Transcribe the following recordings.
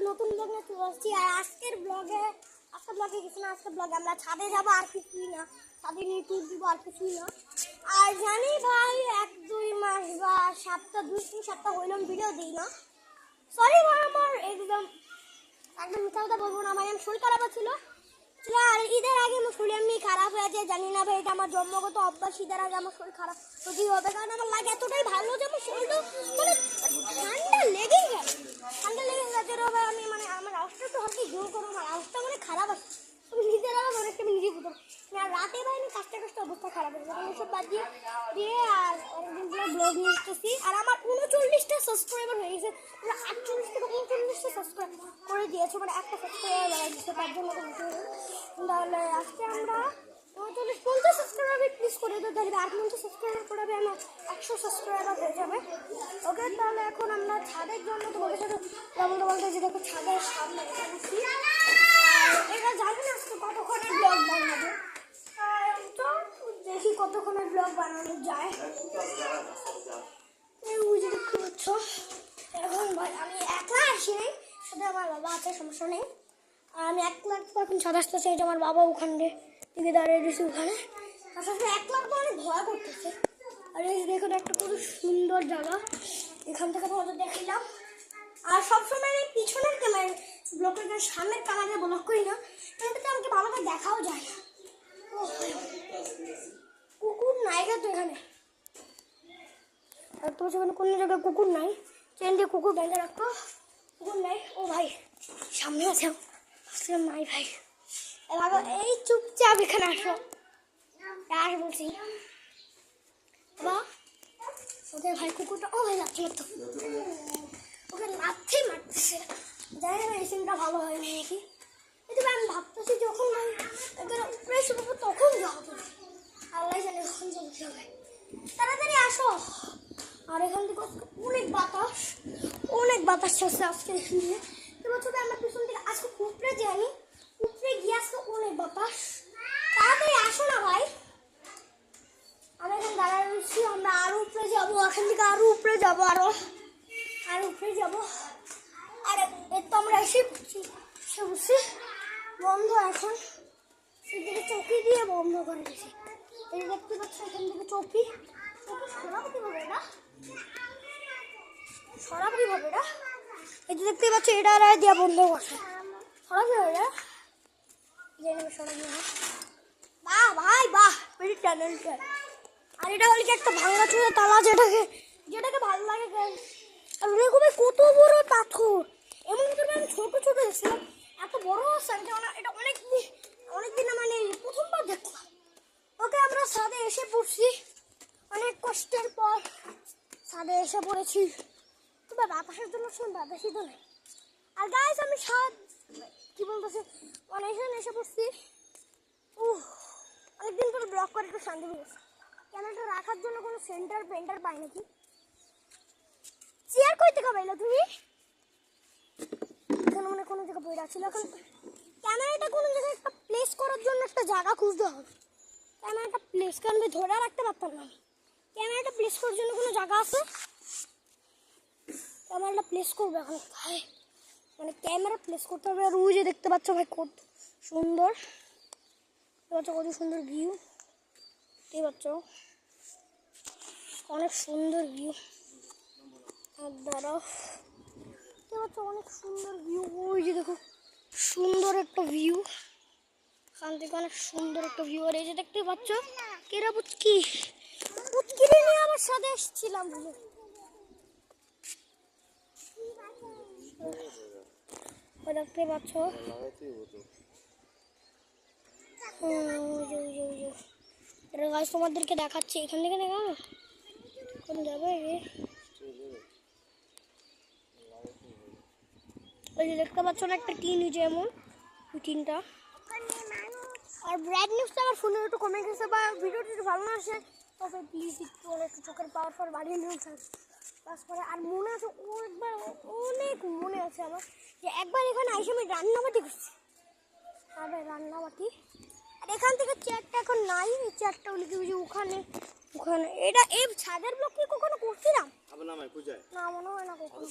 নতুন ব্লগ নিয়ে চলে আসছি। আর আজকের ব্লগে কিছু না, আজকের ব্লগে আমরা ছাদে যাবো, আর কিছুই না। ছাদে নিয়ে ট্যুর দিব, আর কিছুই না। আর জানি ভাই 1-2 মাস বা সপ্তাহ 2-3 সপ্তাহ হইলাম ভিডিও দিই না। সরি ভাই, আমার একদম মিথ্যা কথা বলবো না, আমার শরীর খারাপ ছিল। আর ঈদের আগে আমার শরীর এমনি খারাপ হয়ে যায়, জানি না ভাই, এটা আমার জন্মগত অভ্যাস। ঈদের আগে আমার শরীর খারাপ হতেই হবে, কারণ আমার লাগে এতটাই ভালো যে আমার শরীরটা মানে ঠান্ডা লেগেই যায়। ভাই আমি মানে আমার আওয়াজটা তো হালকা জোর করো, আমার আওয়াজটা মানে খারাপ আছে। তুমি নিজের আওয়াজ অনেকটা আমি নিজেই বুঝতে আর রাতে ভাই আমি কাজটা অবস্থা খারাপ হয়ে যাবে। এসব বাদ দিয়ে আর অনেকদিন ধরে ব্লগ নিয়ে আসতেছি। আর আমার 39টা সাবস্ক্রাইবার হয়ে গেছে, 48 থেকে 39টা সাবস্ক্রাইব করে দিয়েছে, মানে একটা সাবস্ক্রাইবার বাড়াই দিচ্ছে, তার জন্য। তাহলে আজকে আমরা 50 সাবস্ক্রাইবার প্লিজ করে দিতে পারবে, আর 50 সাবস্ক্রাইবার করে আমার 100 সাবস্ক্রাইবার হয়ে যাবে। ওকে, তাহলে এখন আমরা ছাদের জন্য তোমাদের সাথে বলতে যে দেখো ছাদের সামনে এসেছি। আর এটা জানি না আজকে কতক্ষণের ব্লগ বানাবো, তো দেখি কতক্ষণের ব্লগ বানানো যায়। এখন ভাই আমি একলা আসি নাই, সাথে আমার বাবা আছে, সমস্যা নেই। আর আমি 1 লাখ এখন ছাদ আসতেছে, এই যে আমার বাবা ওখানে দিকে দাঁড়িয়ে দিয়েছি ওখানে। আসলে 1 লাখ তো অনেক ভয় করতেছে। আর এই দেখুন একটা খুব সুন্দর জায়গা, এখান থেকে তোমাদের দেখিলাম। আর সবসময় আমি পিছনের ক্যামেরা ব্লকের সামনের ক্যামেরা ব্লক করি না, এটাতে আমাকে ভালো করে দেখাও যায় না। কুকুর নাই তো এখানে, আর তো সেখানে কোনো জায়গায় কুকুর নাই, চেন দিয়ে কুকুর বেঁধে রাখতো, কুকুর নাই। ও ভাই সামনে আছে, আসলে নাই ভাই। এবার এই চুপচাপ এখানে আসো, আর বলছি বা ওদের ভাই কুকুরটা ও ভাই লাগছে তো, ওকে লাথি মারতেছে। জানি না এই সিনটা ভালো হয়নি নাকি, কিন্তু আমি ভাবতেছি যখন ভাই এখানে উপরে এসে পাবো তখন যাবো, আল্লাহ জানে কখন যাবো কি হবে। তাড়াতাড়ি আসো। আর এখান থেকে অনেক বাতাস চলছে আজকে এখান থেকে। তোমার ছোটো আমার পিছন থেকে আজকে উপরে যাইনি, উপরে গিয়ে আজকে অনেক বাতাস। তাড়াতাড়ি আসো না ভাই, আমি এখন দাঁড়ায় রয়েছি। আমরা আরো উপরে যাবো, এখান থেকে আরো উপরে যাবো, আরো উপরে যাবো। আর তো আমরা এসে বসছি বন্ধ, এখন সেদিকে চৌকি দিয়ে বন্ধ করে দিয়েছি। এই দেখতে পাচ্ছি এখান থেকে চৌকি সরাবতি হবে না, এই যে দেখতে পাচ্ছি এটা রায় দিয়ে বন্ধ করছে, সরাবি হবে না, সরাবি হবে। বাহ ভাই বাহ, ভেরি ট্যালেন্টেড। আর এটা হল কি একটা ভাঙা চুড়ে তালা, যেটাকে ভালো লাগে। আর ওরকমই কত বড় পাথর, এমন করে আমি ছোট দেখছিলাম, এত বড় আছে এটা অনেকদিন মানে প্রথমবার দেখলাম। ওকে, আমরা ছাদে এসে পড়ছি, অনেক কষ্টের পর ছাদে এসে পড়েছি। তবে বাতাসের জন্য বাতাসই তো নেই। আর গাইস আমি কি বলতেছি, মানে এসে পড়ছি। অনেকদিন পরে ব্লগ করে একটু শান্তি পেয়েছি। ক্যামেরাটা রাখার জন্য কোনো পেন্টার পাই নাকি? চেয়ার কই থেকে পাইলো তুমি? এখানে মানে কোনো জায়গা বই রাখছিল। এখন ক্যামেরাটা কোনো জায়গায় একটা প্লেস করার জন্য একটা জায়গা খুঁজতে হবে। ক্যামেরাটা প্লেস কারণ ধরে রাখতে পারতাম না। ক্যামেরাটা প্লেস করার জন্য কোনো জায়গা আছে? ক্যামেরাটা প্লেস করবে এখন ভাই, মানে ক্যামেরা প্লেস করতে হবে। আর ওই যে দেখতে পাচ্ছ ভাই কত সুন্দর, কত সুন্দর ভিউ, দেখতে পাচ্ছ অনেক সুন্দর ভিউ। দাঁড়াও, দেখতে পাচ্ছ অনেক সুন্দর ভিউ। ওই যে দেখো সুন্দর একটা ভিউ, এখান থেকে অনেক সুন্দর একটা ভিউ। আর এই যে দেখতে পাচ্ছ কেরা পুচকি নিয়ে আমার সাথে এসেছিলাম বুঝে। দেখতে পাচ্ছ তোমাদেরকে দেখাচ্ছি, এখান থেকে দেখাবো কোন যাবে। ওই যে দেখতে পাচ্ছ না একটা টিন, যেমন ওই টিনটা। আর ব্রাইটনেসটা আমার ফোনে একটু কমে গেছে, বা ভিডিওটি একটু ভালো না আসে তবে প্লিজ একটু চোখের পাওয়ার বাড়িয়ে নিয়ে কাজ করে। আর মনে আছে অনেক মনে আছে আমার যে একবার এখানে আইসে আমি রান্নাবাটি করছি। আর রান্নাবাটি, আর এখান থেকে চেয়ারটা এখন নাই, এই চেয়ারটা হলে কি ওখানে এটা এই ছাদের ব্লক কি কখনো করছিলাম না, মনে হয় না কখনো।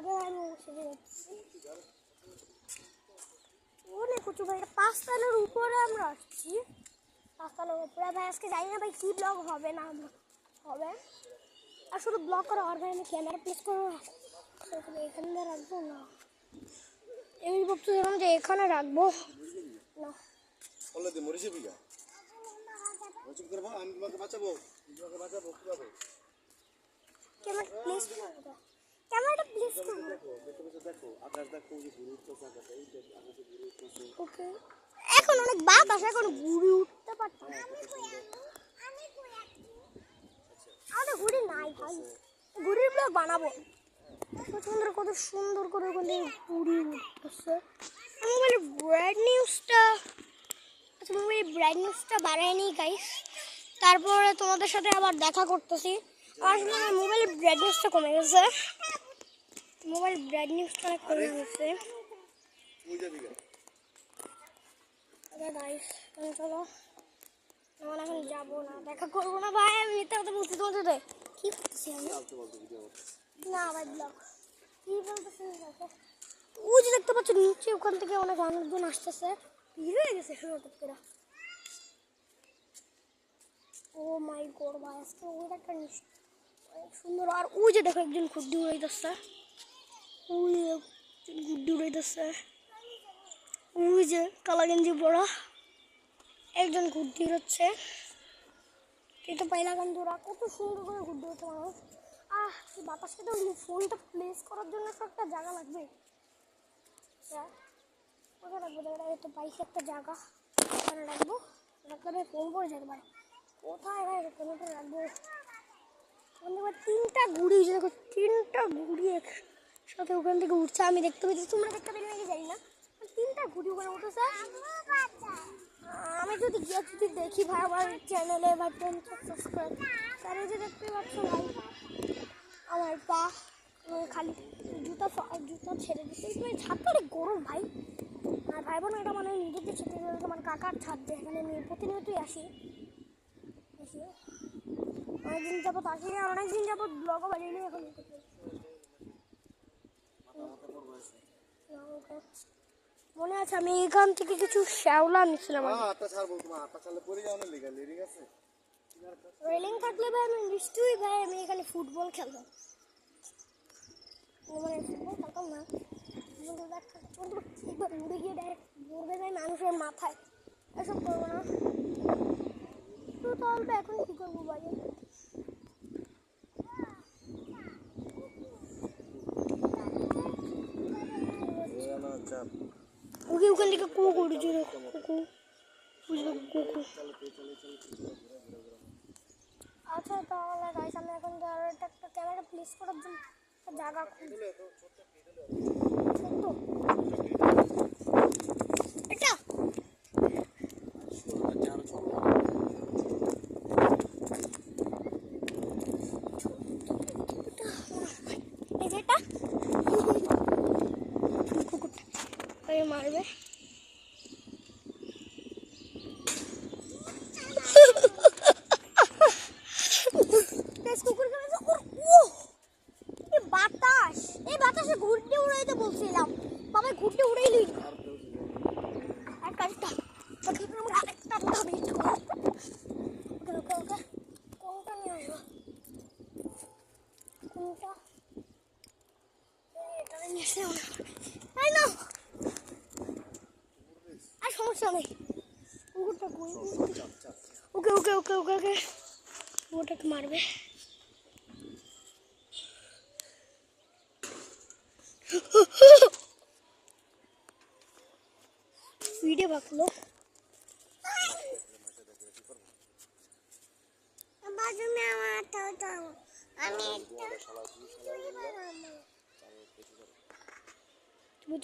আগে আমি সেজে যাচ্ছি অনেক উঁচু ভাই, 5 তলার উপরে আমরা আসছি। 5 তলার উপরে ভাই আজকে জানি না ভাই কি ব্লগ হবে না হবে, আর শুধু ব্লগ করা আর ভাই আমি ক্যামেরা প্লেস করবো এখানে রাখবো না, এই ভাবছিলাম যে এখানে রাখবো না। আমি তোমাকে বাঁচাবো কিভাবে? ক্যামেরাটা প্লেস করবো। দেখো আকাশ দেখো, যে ঘুরে উঠতেছে আকাশে, এই যে আকাশে ঘুরে উঠতেছে। ওকে, এখন অনেক বাতাস, এখন ঘুরে উঠতে পারছি না। আমাদের ঘুড়ি নাই ভাই, ঘুড়ির ব্লগ বানাবো। কত সুন্দর করে ওখানে ঘুড়ি উঠতেছে। আমি বলি ব্রাইট নিউজটা বাড়াই নি গাইস, তারপরে তোমাদের সাথে আবার দেখা করতেছি। আসলে আমার মোবাইলের ব্রাইটনেসটা কমে গেছে, মোবাইল ব্রাইটনেসটা কমে গেছে। গাইস চলো, আমরা এখন যাবো না, দেখা করবো না ভাই, আমি মিথ্যা কথা বলছি তোমার সাথে। কি করতেছি আমি না ভাই, ব্লগ কি বলতেছি, ওই যে দেখতে পাচ্ছ নিচে, ওখান থেকে অনেক মানুষজন আসতেছে, ভিড় হয়ে গেছে হঠাৎ করে। ও মাই গড ভাই, আজকে ওয়েদারটা অনেক সুন্দর। আর ওই যে দেখো একজন ঘুরডি উড়াইতেছে, ওই একজন ঘুরডি উড়াইতেছে, ওই যে কালা গেঞ্জি পরা একজন ঘুরডি উড়াচ্ছে। এটা পাইলা গান ওরা কত সুন্দর করে ঘুরডি উড়াচ্ছে মানুষ। বাতাসকে তো ফোনটা প্লেস করার জন্য একটা জায়গা লাগবে, কোথায় রাখবো জায়গাটা? এই তো পাইছি একটা জায়গা, ওখানে রাখবো, রাখলে ফোন পড়ে যেতে পারে। কোথায় ভাই ফোনটা রাখবো? ওখান থেকে 3টা ঘুড়ি, দেখো 3টা ঘুড়ি একসাথে ওখান থেকে উঠছে, আমি দেখতে পেয়েছি, তোমরা দেখতে পেলে নাকি জানি না, 3টা ঘুড়ি ওখানে উঠেছে। আমি যদি গিয়ে যদি দেখি ভাই আমার চ্যানেলে ভাই 50 সাবস্ক্রাইব, তার এই যে দেখতে পাচ্ছ ভাই আমার পা খালি জুতা ছেড়ে দিচ্ছে, এই ছাদটা অনেক গরম ভাই। আর ভাই বোন এটা মানে নিজেদের ছেড়ে দিতে, আমার কাকার ছাদ, যেখানে আমি প্রতিনিয়তই আসি। অনেকদিন যাবত আসিনি, আর অনেকদিন যাবত ব্লগও বানিয়ে এখন মনে আছে আমি এখান থেকে কিছু শ্যাওলা নিচ্ছিলাম। রেলিং থাকলে ভাই আমি নিশ্চয়ই ভাই আমি এখানে ফুটবল খেলতাম, মানে ফুটবল খেলতাম না, উড়ে গিয়ে ডাইরেক্ট পড়বে ভাই মানুষের মাথায়, এসব করবো না। তো তাহলে এখন কি করবো ভাই? ওকে ওখান থেকে কুকুর জুড়ে কুকুর। আচ্ছা তাহলে গাইস আমি এখন একটা ক্যামেরা প্লেস করার জন্য একটা জায়গা খুঁজছি। এটা এটা কুকুরটা মারবে। বাতাস, এই বাতাসে ঘুরতে উড়াইতে বলছিলাম, বাবা ঘুরতে উড়াই লই আর কাজটা আরেকটা ভাবি কোনটা নিয়ে আসবো, কোনটা এটা নিয়ে আসলে তাই না, আর সমস্যা নেই। কুকুরটা কই? ওকে ওকে ওকে ওকে ওকে ওটাকে মারবে। ভিডিও বাকলো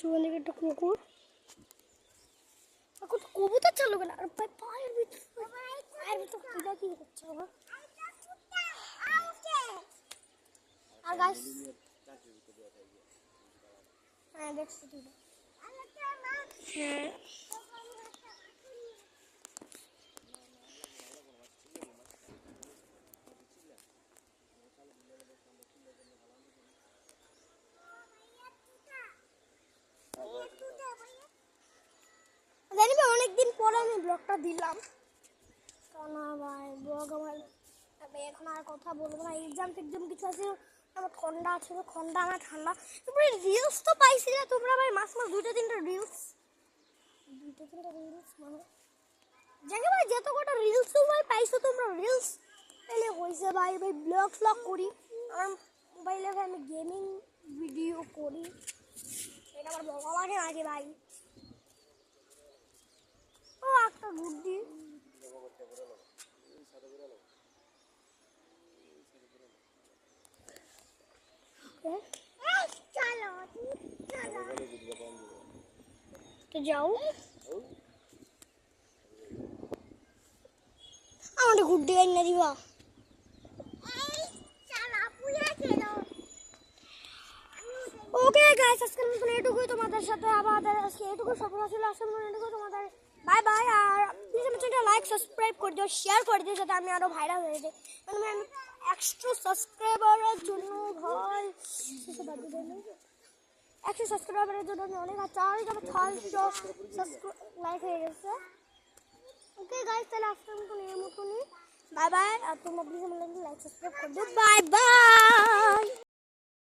তুমি একটা কুকুর এখন তো কবুতর চালু কেন? আর পায়ের ভিতর কি করছে আমার? আর গাছ হ্যাঁ দেখছি তুমি হ্যাঁ ব্লগটা দিলাম। কারণ ভাই ব্লগ আমার আমি এখন আর কথা বলবো না, এক্সাম কিছু আছে, আমার ঠান্ডা আছে, আমার ঠান্ডা। তারপরে রিলস তো পাইছি না তোমরা ভাই, মাস দুইটা তিনটা রিলস মানে জানি ভাই, যত কটা রিলসও ভাই পাইছো তোমরা, রিলস পেলে হয়েছে ভাই। ব্লগ করি আমার মোবাইলে, ভাই আমি গেমিং ভিডিও করি, এটা আমার বলা লাগে আগে ভাই। ও একটা গুড্ডি তো যাও, আমাদের গুড্ডি এনে দিবা। ওকে গাইস, আজকের মতন এটুকুই তোমাদের সাথে, আমাদের আজকে এটুকু সফল ছিল, আজকের মতন এটুকু তোমাদের বাই বাই। আর প্লিজ আমার চ্যানেলটা লাইক সাবস্ক্রাইব করে দিও, শেয়ার করে দিও, যাতে আমি আরো ভাইরাল হয়ে যাই। মানে আমি 100 সাবস্ক্রাইবারের জন্য ভাই 100 সাবস্ক্রাইবারের জন্য আমি অনেক চাই, তবে 300 লাইক হয়ে গেছে। ওকে গাইস, তাহলে আজকের মতন এর মতনই বাই বাই। আর তোমরা প্লিজ আমার লাইক সাবস্ক্রাইব করে দিও, বাই বাই।